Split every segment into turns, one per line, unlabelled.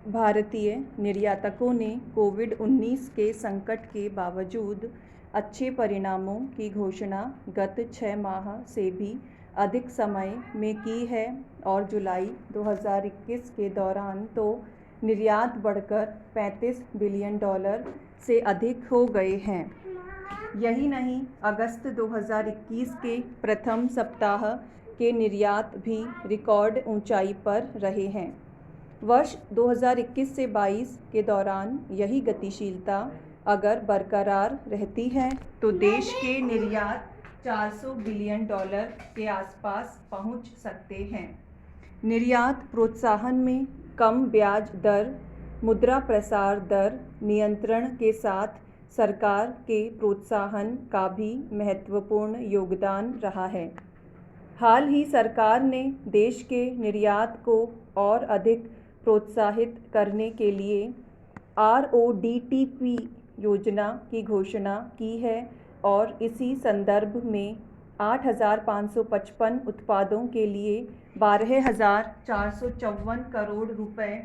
भारतीय निर्यातकों ने कोविड-19 के संकट के बावजूद अच्छे परिणामों की घोषणा गत 6 माह से भी अधिक समय में की है और जुलाई 2021 के दौरान तो निर्यात बढ़कर $35 बिलियन से अधिक हो गए हैं। यही नहीं, अगस्त 2021 के प्रथम सप्ताह के निर्यात भी रिकॉर्ड ऊंचाई पर रहे हैं। वर्ष 2021 से 22 के दौरान यही गतिशीलता अगर बरकरार रहती है तो देश के निर्यात $400 बिलियन के आसपास पहुंच सकते हैं। निर्यात प्रोत्साहन में कम ब्याज दर, मुद्रा प्रसार दर नियंत्रण के साथ सरकार के प्रोत्साहन का भी महत्वपूर्ण योगदान रहा है। हाल ही सरकार ने देश के निर्यात को और अधिक प्रोत्साहित करने के लिए RODTP योजना की घोषणा की है और इसी संदर्भ में 8,555 उत्पादों के लिए 12,454 करोड़ रुपए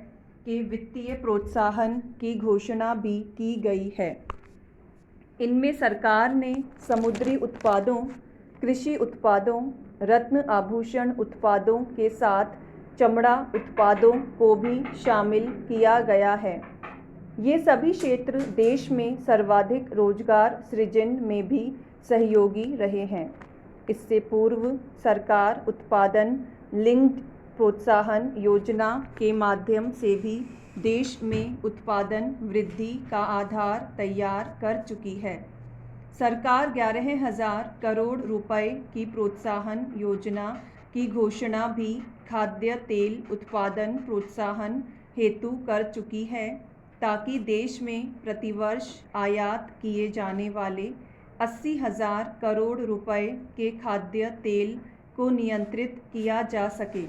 के वित्तीय प्रोत्साहन की घोषणा भी की गई है। इनमें सरकार ने समुद्री उत्पादों, कृषि उत्पादों, रत्न आभूषण उत्पादों के साथ चमड़ा उत्पादों को भी शामिल किया गया है। ये सभी क्षेत्र देश में सर्वाधिक रोजगार सृजन में भी सहयोगी रहे हैं। इससे पूर्व सरकार उत्पादन लिंक्ड प्रोत्साहन योजना के माध्यम से भी देश में उत्पादन वृद्धि का आधार तैयार कर चुकी है। सरकार 11,000 करोड़ रुपए की प्रोत्साहन योजना की घोषणा भी खाद्य तेल उत्पादन प्रोत्साहन हेतु कर चुकी है, ताकि देश में प्रतिवर्ष आयात किए जाने वाले 80,000 करोड़ रुपए के खाद्य तेल को नियंत्रित किया जा सके,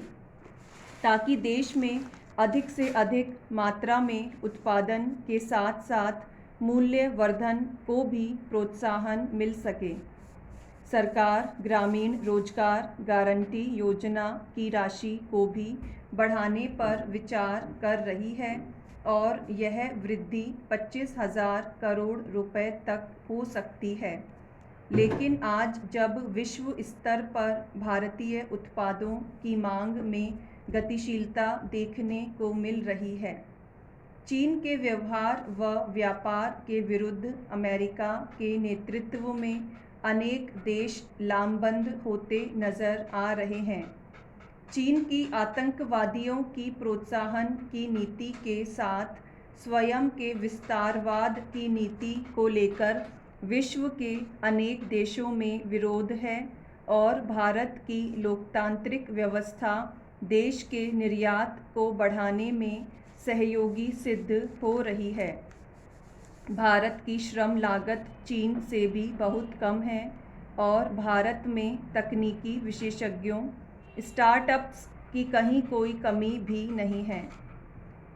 ताकि देश में अधिक से अधिक मात्रा में उत्पादन के साथ साथ मूल्य वर्धन को भी प्रोत्साहन मिल सके। सरकार ग्रामीण रोजगार गारंटी योजना की राशि को भी बढ़ाने पर विचार कर रही है और यह वृद्धि 25,000 करोड़ रुपए तक हो सकती है। लेकिन आज जब विश्व स्तर पर भारतीय उत्पादों की मांग में गतिशीलता देखने को मिल रही है, चीन के व्यवहार व व्यापार के विरुद्ध अमेरिका के नेतृत्व में अनेक देश लामबंद होते नजर आ रहे हैं। चीन की आतंकवादियों की प्रोत्साहन की नीति के साथ स्वयं के विस्तारवाद की नीति को लेकर विश्व के अनेक देशों में विरोध है और भारत की लोकतांत्रिक व्यवस्था देश के निर्यात को बढ़ाने में सहयोगी सिद्ध हो रही है। भारत की श्रम लागत चीन से भी बहुत कम है और भारत में तकनीकी विशेषज्ञों, स्टार्टअप्स की कहीं कोई कमी भी नहीं है।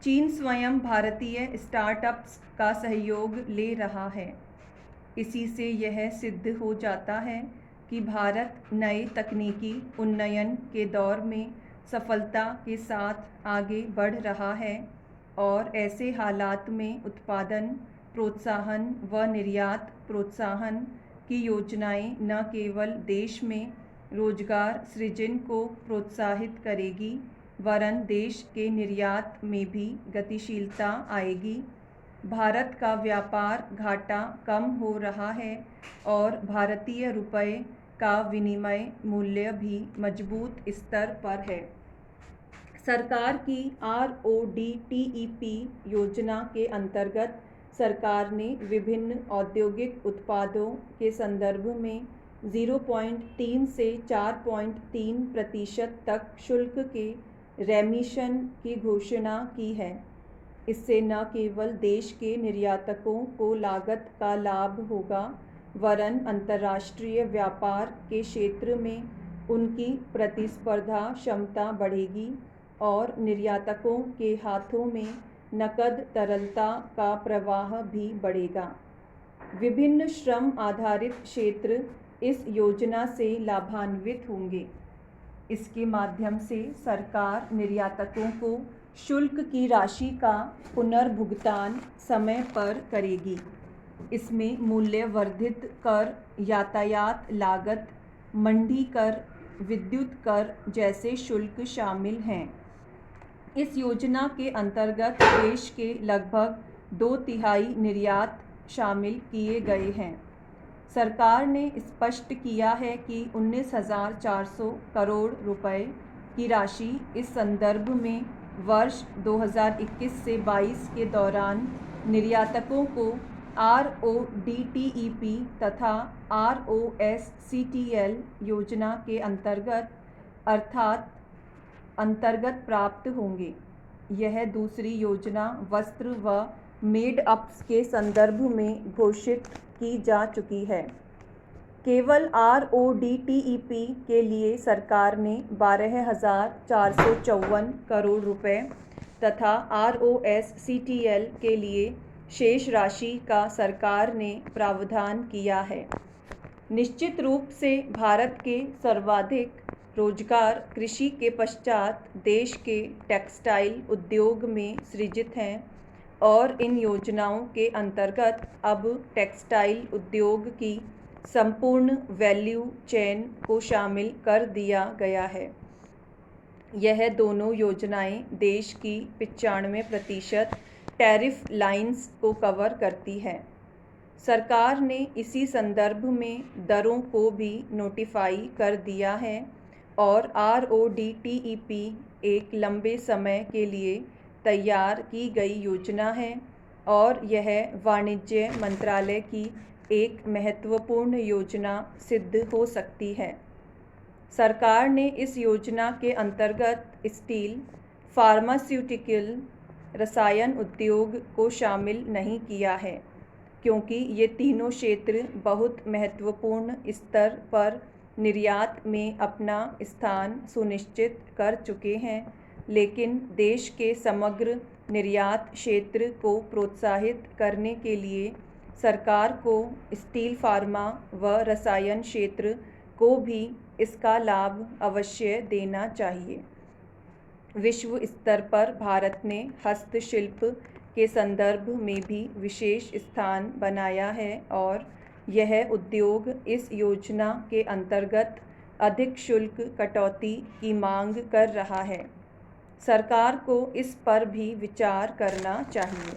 चीन स्वयं भारतीय स्टार्टअप्स का सहयोग ले रहा है। इसी से यह सिद्ध हो जाता है कि भारत नए तकनीकी उन्नयन के दौर में सफलता के साथ आगे बढ़ रहा है और ऐसे हालात में उत्पादन प्रोत्साहन व निर्यात प्रोत्साहन की योजनाएं न केवल देश में रोजगार सृजन को प्रोत्साहित करेगी, वरन देश के निर्यात में भी गतिशीलता आएगी। भारत का व्यापार घाटा कम हो रहा है और भारतीय रुपये का विनिमय मूल्य भी मजबूत स्तर पर है। सरकार की RODTEP योजना के अंतर्गत सरकार ने विभिन्न औद्योगिक उत्पादों के संदर्भ में 0.3 से 4.3% तक शुल्क के रेमिशन की घोषणा की है। इससे न केवल देश के निर्यातकों को लागत का लाभ होगा, वरन अंतर्राष्ट्रीय व्यापार के क्षेत्र में उनकी प्रतिस्पर्धा क्षमता बढ़ेगी और निर्यातकों के हाथों में नकद तरलता का प्रवाह भी बढ़ेगा। विभिन्न श्रम आधारित क्षेत्र इस योजना से लाभान्वित होंगे। इसके माध्यम से सरकार निर्यातकों को शुल्क की राशि का पुनर्भुगतान समय पर करेगी। इसमें मूल्य वर्धित कर, यातायात लागत, मंडी कर, विद्युत कर जैसे शुल्क शामिल हैं। इस योजना के अंतर्गत देश के लगभग 2/3 निर्यात शामिल किए गए हैं। सरकार ने स्पष्ट किया है कि 19,400 करोड़ रुपए की राशि इस संदर्भ में वर्ष 2021 से 22 के दौरान निर्यातकों को RODTEP तथा ROSCTL योजना के अंतर्गत प्राप्त होंगे। यह दूसरी योजना वस्त्र व मेड-अप्स के संदर्भ में घोषित की जा चुकी है। केवल RODTEP के लिए सरकार ने 12,454 करोड़ रुपए तथा ROSCTL के लिए शेष राशि का सरकार ने प्रावधान किया है। निश्चित रूप से भारत के सर्वाधिक रोजगार कृषि के पश्चात देश के टेक्सटाइल उद्योग में सृजित हैं और इन योजनाओं के अंतर्गत अब टेक्सटाइल उद्योग की संपूर्ण वैल्यू चेन को शामिल कर दिया गया है। यह दोनों योजनाएं देश की 95% टैरिफ लाइन्स को कवर करती है। सरकार ने इसी संदर्भ में दरों को भी नोटिफाई कर दिया है और RODTEP एक लंबे समय के लिए तैयार की गई योजना है और यह वाणिज्य मंत्रालय की एक महत्वपूर्ण योजना सिद्ध हो सकती है। सरकार ने इस योजना के अंतर्गत स्टील, फार्मास्यूटिकल, रसायन उद्योग को शामिल नहीं किया है, क्योंकि ये तीनों क्षेत्र बहुत महत्वपूर्ण स्तर पर निर्यात में अपना स्थान सुनिश्चित कर चुके हैं, लेकिन देश के समग्र निर्यात क्षेत्र को प्रोत्साहित करने के लिए सरकार को स्टील, फार्मा व रसायन क्षेत्र को भी इसका लाभ अवश्य देना चाहिए। विश्व स्तर पर भारत ने हस्तशिल्प के संदर्भ में भी विशेष स्थान बनाया है और यह उद्योग इस योजना के अंतर्गत अधिक शुल्क कटौती की मांग कर रहा है। सरकार को इस पर भी विचार करना चाहिए।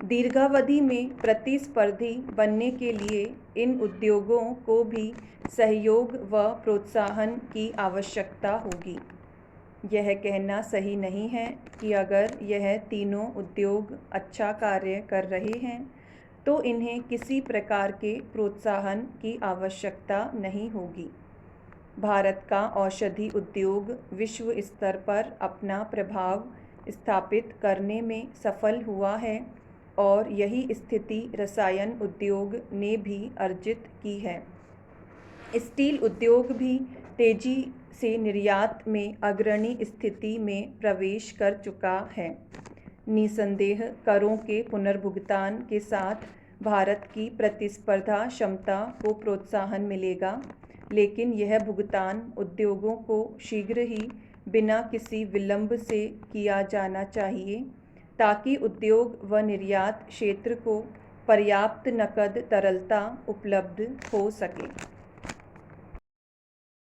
दीर्घावधि में प्रतिस्पर्धी बनने के लिए इन उद्योगों को भी सहयोग व प्रोत्साहन की आवश्यकता होगी। यह कहना सही नहीं है कि अगर यह तीनों उद्योग अच्छा कार्य कर रहे हैं तो इन्हें किसी प्रकार के प्रोत्साहन की आवश्यकता नहीं होगी। भारत का औषधि उद्योग विश्व स्तर पर अपना प्रभाव स्थापित करने में सफल हुआ है और यही स्थिति रसायन उद्योग ने भी अर्जित की है। स्टील उद्योग भी तेजी से निर्यात में अग्रणी स्थिति में प्रवेश कर चुका है। निसंदेह करों के पुनर्भुगतान के साथ भारत की प्रतिस्पर्धा क्षमता को प्रोत्साहन मिलेगा, लेकिन यह भुगतान उद्योगों को शीघ्र ही बिना किसी विलंब से किया जाना चाहिए ताकि उद्योग व निर्यात क्षेत्र को पर्याप्त नकद तरलता उपलब्ध हो सके।